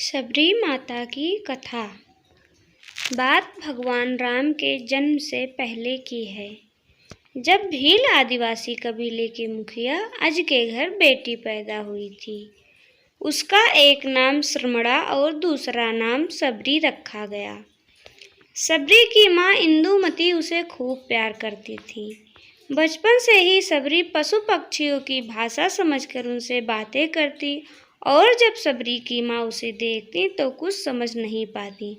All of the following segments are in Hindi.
सबरी माता की कथा। बात भगवान राम के जन्म से पहले की है, जब भील आदिवासी कबीले के मुखिया अज के घर बेटी पैदा हुई थी। उसका एक नाम श्रमड़ा और दूसरा नाम सबरी रखा गया। सबरी की माँ इंदुमती उसे खूब प्यार करती थी। बचपन से ही सबरी पशु पक्षियों की भाषा समझकर उनसे बातें करती और जब सबरी की माँ उसे देखती तो कुछ समझ नहीं पाती।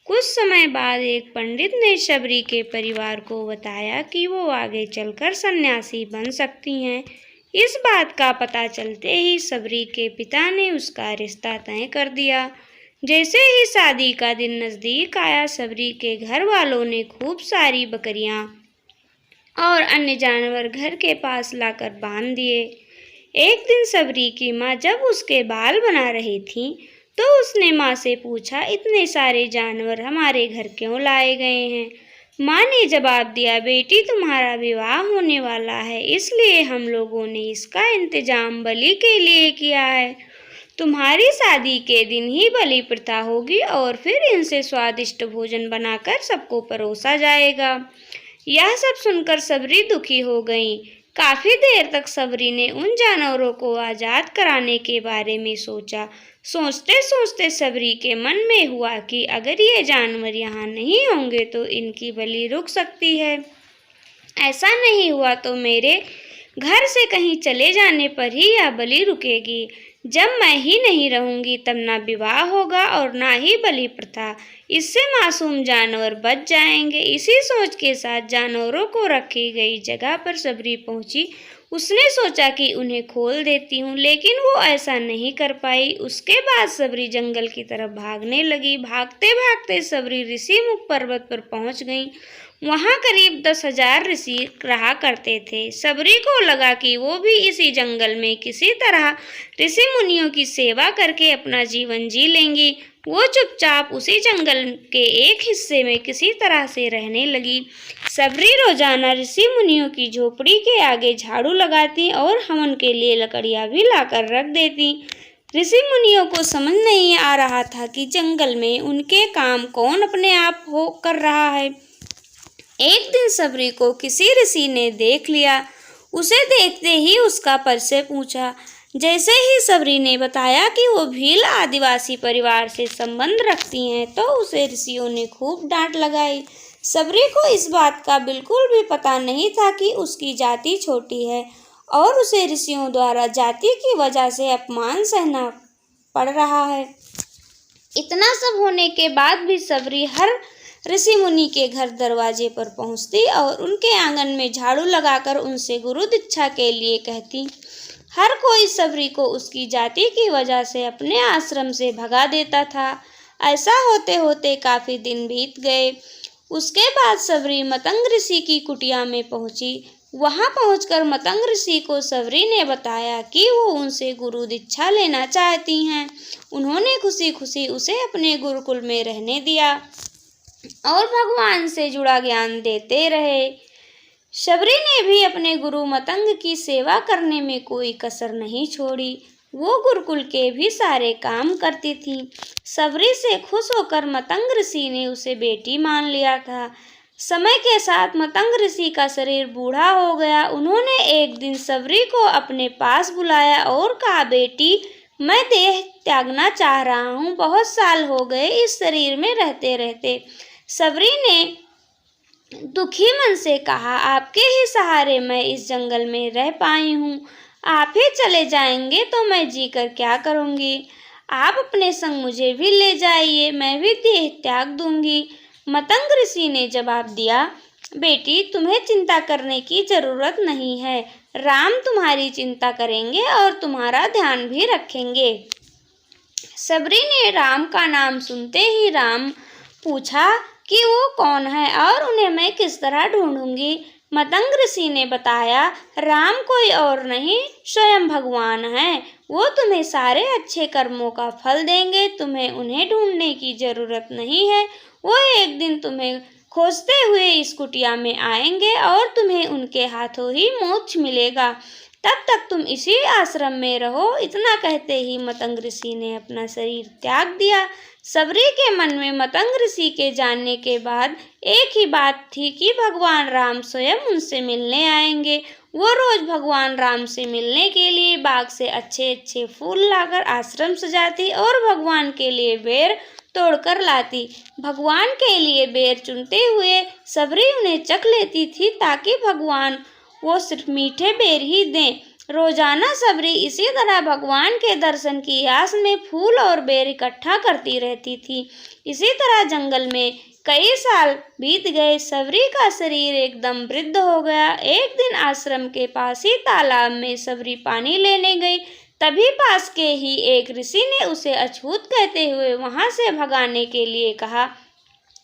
कुछ समय बाद एक पंडित ने सबरी के परिवार को बताया कि वो आगे चलकर सन्यासी बन सकती हैं। इस बात का पता चलते ही सबरी के पिता ने उसका रिश्ता तय कर दिया। जैसे ही शादी का दिन नज़दीक आया, सबरी के घर वालों ने खूब सारी बकरियां और अन्य जानवर घर के पास लाकर बांध दिए। एक दिन सबरी की माँ जब उसके बाल बना रही थी तो उसने माँ से पूछा, इतने सारे जानवर हमारे घर क्यों लाए गए हैं? माँ ने जवाब दिया, बेटी तुम्हारा विवाह होने वाला है, इसलिए हम लोगों ने इसका इंतजाम बलि के लिए किया है। तुम्हारी शादी के दिन ही बलि प्रथा होगी और फिर इनसे स्वादिष्ट भोजन बनाकर सबको परोसा जाएगा। यह सब सुनकर सबरी दुखी हो गई। काफी देर तक सबरी ने उन जानवरों को आजाद कराने के बारे में सोचा। सोचते सोचते सबरी के मन में हुआ कि अगर ये जानवर यहाँ नहीं होंगे तो इनकी बलि रुक सकती है। ऐसा नहीं हुआ तो मेरे घर से कहीं चले जाने पर ही यह बलि रुकेगी। जब मैं ही नहीं रहूंगी तब ना विवाह होगा और ना ही बलि प्रथा। इससे मासूम जानवर बच जाएंगे। इसी सोच के साथ जानवरों को रखी गई जगह पर सबरी पहुंची। उसने सोचा कि उन्हें खोल देती हूँ, लेकिन वो ऐसा नहीं कर पाई। उसके बाद सबरी जंगल की तरफ भागने लगी। भागते भागते सबरी ऋषि मुख पर्वत पर पहुंच गई। वहाँ करीब 10,000 ऋषि रहा करते थे। सबरी को लगा कि वो भी इसी जंगल में किसी तरह ऋषि मुनियों की सेवा करके अपना जीवन जी लेंगी। वो चुपचाप उसी जंगल के एक हिस्से में किसी तरह से रहने लगी। सबरी रोजाना ऋषि मुनियों की झोपड़ी के आगे झाड़ू लगाती और हवन के लिए लकड़ियाँ भी लाकर रख देती। ऋषि मुनियों को समझ नहीं आ रहा था कि जंगल में उनके काम कौन अपने आप हो कर रहा है। एक दिन सबरी को किसी ऋषि ने देख लिया। उसे देखते ही उसका परिचय पूछा। जैसे ही सबरी ने बताया कि वो भील आदिवासी परिवार से संबंध रखती हैं तो उसे ऋषियों ने खूब डांट लगाई। सबरी को इस बात का बिल्कुल भी पता नहीं था कि उसकी जाति छोटी है और उसे ऋषियों द्वारा जाति की वजह से अपमान सहना पड़ रहा है। इतना सब होने के बाद भी सबरी हर ऋषि मुनि के घर दरवाजे पर पहुंचती और उनके आंगन में झाड़ू लगाकर उनसे गुरु दीक्षा के लिए कहती। हर कोई सबरी को उसकी जाति की वजह से अपने आश्रम से भगा देता था। ऐसा होते होते काफी दिन बीत गए। उसके बाद सबरी मतंग ऋषि की कुटिया में पहुंची। वहां पहुंचकर मतंग ऋषि को सबरी ने बताया कि वो उनसे गुरु दीक्षा लेना चाहती हैं। उन्होंने खुशी खुशी उसे अपने गुरुकुल में रहने दिया और भगवान से जुड़ा ज्ञान देते रहे। सबरी ने भी अपने गुरु मतंग की सेवा करने में कोई कसर नहीं छोड़ी। वो गुरुकुल के भी सारे काम करती थी। सबरी से खुश होकर मतंग ऋषि ने उसे बेटी मान लिया था। समय के साथ मतंग ऋषि का शरीर बूढ़ा हो गया। उन्होंने एक दिन सबरी को अपने पास बुलाया और कहा, बेटी मैं देह त्यागना चाह रहा हूँ। बहुत साल हो गए इस शरीर में रहते रहते। सबरी ने दुखी मन से कहा, आपके ही सहारे मैं इस जंगल में रह पाई हूँ। आप ही चले जाएंगे तो मैं जीकर क्या करूँगी? आप अपने संग मुझे भी ले जाइए, मैं भी देह त्याग दूंगी। मतंग ऋषि ने जवाब दिया, बेटी तुम्हें चिंता करने की जरूरत नहीं है। राम तुम्हारी चिंता करेंगे और तुम्हारा ध्यान भी रखेंगे। सबरी ने राम का नाम सुनते ही राम पूछा कि वो कौन है और उन्हें मैं किस तरह ढूंढूंगी। मतंग ऋषि ने बताया, राम कोई और नहीं स्वयं भगवान है। वो तुम्हें सारे अच्छे कर्मों का फल देंगे। तुम्हें उन्हें ढूंढने की जरूरत नहीं है। वो एक दिन तुम्हें खोजते हुए इस कुटिया में आएंगे और तुम्हें उनके हाथों ही मोक्ष मिलेगा। तब तक तुम इसी आश्रम में रहो। इतना कहते ही मतंग ऋषि ने अपना शरीर त्याग दिया। सबरी के मन में मतंग ऋषि के जानने के बाद एक ही बात थी कि भगवान राम स्वयं उनसे मिलने आएंगे। वो रोज भगवान राम से मिलने के लिए बाग से अच्छे अच्छे फूल लाकर आश्रम सजाती और भगवान के लिए बेर तोड़कर लाती। भगवान के लिए बेर चुनते हुए सबरी उन्हें चख लेती थी ताकि भगवान वो सिर्फ मीठे बेर ही दें। रोजाना सबरी इसी तरह भगवान के दर्शन की आस में फूल और बेर इकट्ठा करती रहती थी। इसी तरह जंगल में कई साल बीत गए। सबरी का शरीर एकदम वृद्ध हो गया। एक दिन आश्रम के पास ही तालाब में सबरी पानी लेने गई। तभी पास के ही एक ऋषि ने उसे अछूत कहते हुए वहां से भगाने के लिए कहा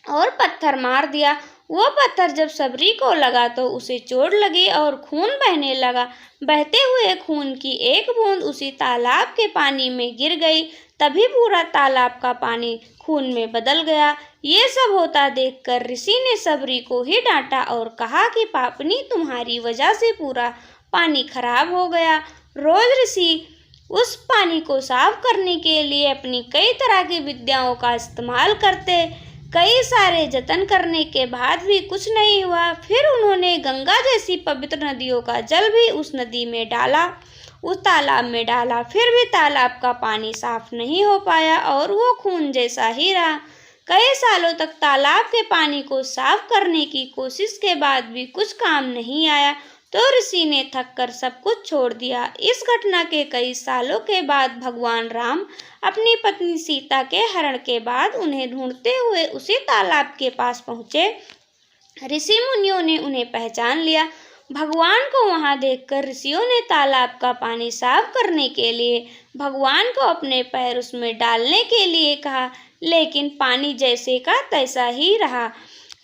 और पत्थर मार दिया। वो पत्थर जब सबरी को लगा तो उसे चोट लगी और खून बहने लगा। बहते हुए खून की एक बूंद उसी तालाब के पानी में गिर गई। तभी पूरा तालाब का पानी खून में बदल गया। ये सब होता देखकर ऋषि ने सबरी को ही डांटा और कहा कि पापनी, तुम्हारी वजह से पूरा पानी खराब हो गया। रोज ऋषि उस पानी को साफ करने के लिए अपनी कई तरह की विद्याओं का इस्तेमाल करते। कई सारे जतन करने के बाद भी कुछ नहीं हुआ। फिर उन्होंने गंगा जैसी पवित्र नदियों का जल भी उस नदी में डाला, उस तालाब में डाला, फिर भी तालाब का पानी साफ नहीं हो पाया और वो खून जैसा ही रहा। कई सालों तक तालाब के पानी को साफ करने की कोशिश के बाद भी कुछ काम नहीं आया तो ऋषि ने थक कर सब कुछ छोड़ दिया। इस घटना के कई सालों के बाद भगवान राम अपनी पत्नी सीता के हरण के बाद उन्हें ढूंढते हुए उसी तालाब के पास पहुँचे। ऋषि मुनियों ने उन्हें पहचान लिया। भगवान को वहां देखकर ऋषियों ने तालाब का पानी साफ करने के लिए भगवान को अपने पैर उसमें डालने के लिए कहा, लेकिन पानी जैसे का तैसा ही रहा।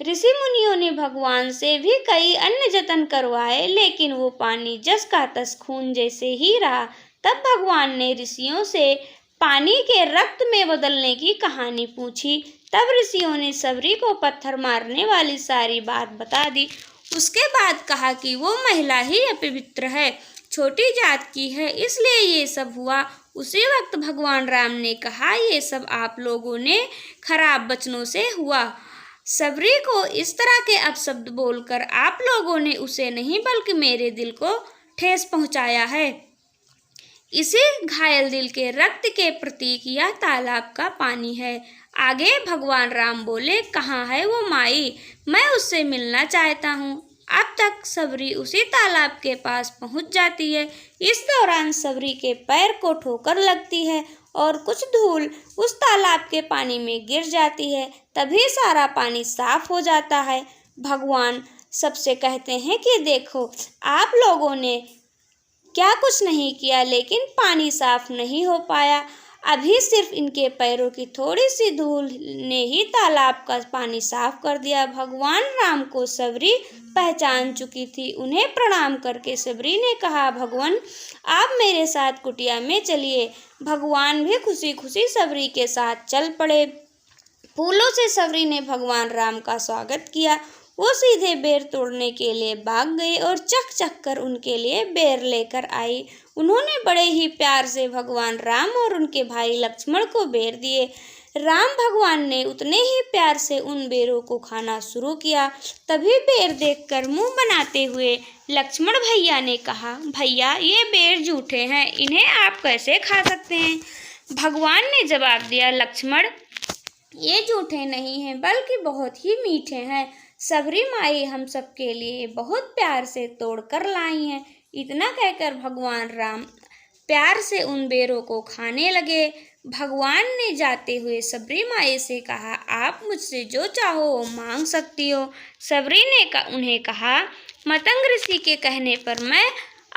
ऋषि मुनियों ने भगवान से भी कई अन्य जतन करवाए, लेकिन वो पानी जस का तस खून जैसे ही रहा। तब भगवान ने ऋषियों से पानी के रक्त में बदलने की कहानी पूछी। तब ऋषियों ने सबरी को पत्थर मारने वाली सारी बात बता दी। उसके बाद कहा कि वो महिला ही अपवित्र है, छोटी जात की है, इसलिए ये सब हुआ। उसी वक्त भगवान राम ने कहा, ये सब आप लोगों ने खराब वचनों से हुआ। सबरी को इस तरह के अपशब्द बोलकर आप लोगों ने उसे नहीं बल्कि मेरे दिल को ठेस पहुंचाया है। इसी घायल दिल के रक्त के प्रतीक यह तालाब का पानी है। आगे भगवान राम बोले, कहाँ है वो माई, मैं उससे मिलना चाहता हूँ। अब तक सबरी उसी तालाब के पास पहुँच जाती है। इस दौरान सबरी के पैर को ठोकर लगती है और कुछ धूल उस तालाब के पानी में गिर जाती है। तभी सारा पानी साफ हो जाता है। भगवान सबसे कहते हैं कि देखो, आप लोगों ने क्या कुछ नहीं किया, लेकिन पानी साफ नहीं हो पाया। अभी सिर्फ इनके पैरों की थोड़ी सी धूल ने ही तालाब का पानी साफ कर दिया। भगवान राम को सबरी पहचान चुकी थी। उन्हें प्रणाम करके सबरी ने कहा, भगवान आप मेरे साथ कुटिया में चलिए। भगवान भी खुशी खुशी सबरी के साथ चल पड़े। फूलों से सबरी ने भगवान राम का स्वागत किया। वो सीधे बेर तोड़ने के लिए भाग गई और चक चक कर उनके लिए बेर लेकर आई। उन्होंने बड़े ही प्यार से भगवान राम और उनके भाई लक्ष्मण को बेर दिए। राम भगवान ने उतने ही प्यार से उन बेरों को खाना शुरू किया। तभी बेर देखकर मुंह बनाते हुए लक्ष्मण भैया ने कहा, भैया ये बेर जूठे हैं, इन्हें आप कैसे खा सकते हैं? भगवान ने जवाब दिया, लक्ष्मण ये जूठे नहीं हैं बल्कि बहुत ही मीठे हैं। सबरी माई हम सबके लिए बहुत प्यार से तोड़ कर लाई हैं। इतना कहकर भगवान राम प्यार से उन बेरों को खाने लगे। भगवान ने जाते हुए सबरी माई से कहा, आप मुझसे जो चाहो वो मांग सकती हो। सबरी ने उन्हें कहा, मतंग ऋषि के कहने पर मैं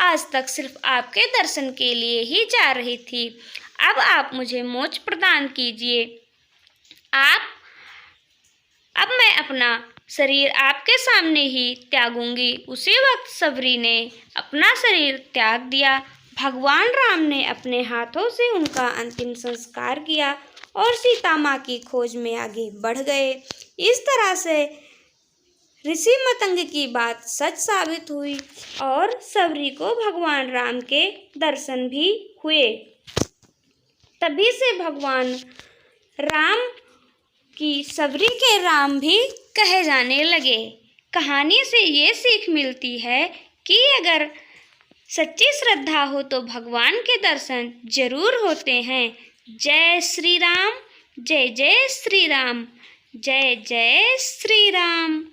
आज तक सिर्फ आपके दर्शन के लिए ही जा रही थी। अब आप मुझे मोक्ष प्रदान कीजिए। अब मैं अपना शरीर आपके सामने ही त्यागूंगी। उसी वक्त सबरी ने अपना शरीर त्याग दिया। भगवान राम ने अपने हाथों से उनका अंतिम संस्कार किया और सीता माँ की खोज में आगे बढ़ गए। इस तरह से ऋषि मतंग की बात सच साबित हुई और सबरी को भगवान राम के दर्शन भी हुए। तभी से भगवान राम की सबरी के राम भी कहे जाने लगे। कहानी से ये सीख मिलती है कि अगर सच्ची श्रद्धा हो तो भगवान के दर्शन जरूर होते हैं। जय श्री राम, जय जय श्री राम, जय जय श्री राम।